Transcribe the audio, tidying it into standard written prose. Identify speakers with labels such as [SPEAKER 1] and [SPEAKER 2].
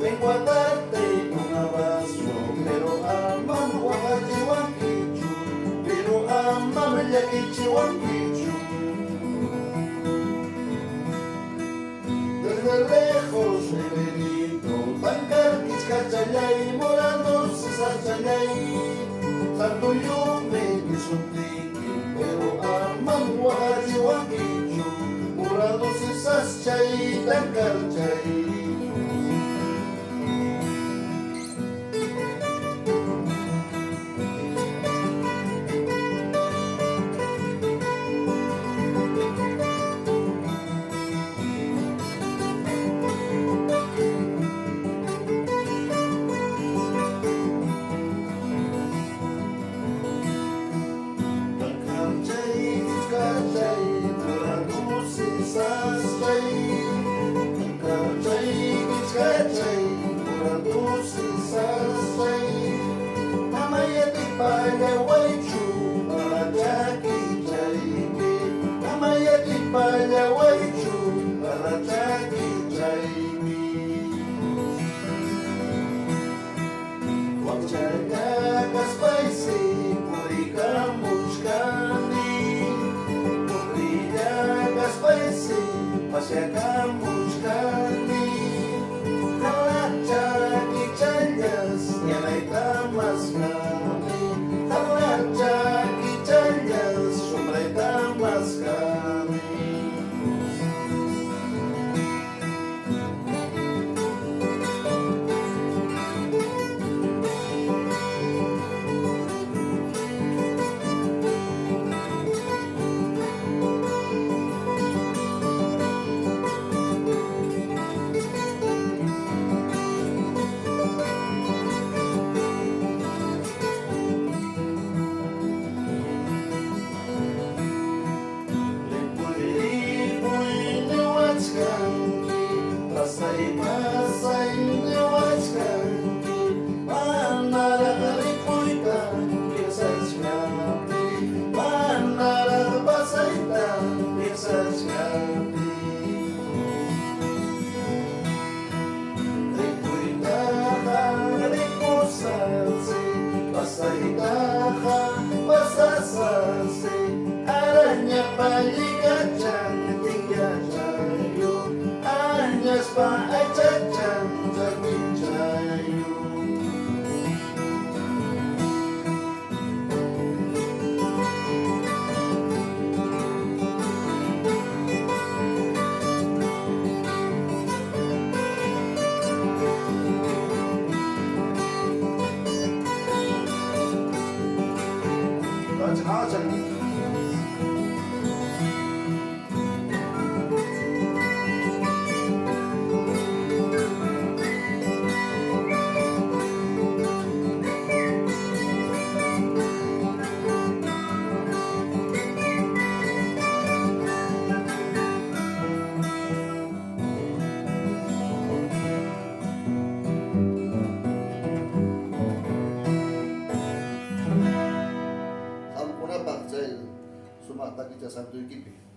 [SPEAKER 1] Vengo a darte un abrazo, pero amame Huacachihuanquichu, pero amame Yaquichihuanquichu. Desde lejos he venido, Tancarquis, Cachayay, Morando, Sisachayay, Santo yo me disutiqui, pero amame Huacachihuanquichu, Morando, Sisachay, Tancarchay. Masyadamos kami Talaga kichayas Yanay tamas kami Talaga kichayas Sumay tamas kami Araña paligachan tiga cayo Anyas pa acacan jami cayo Acan Sumata kita satu ekipi.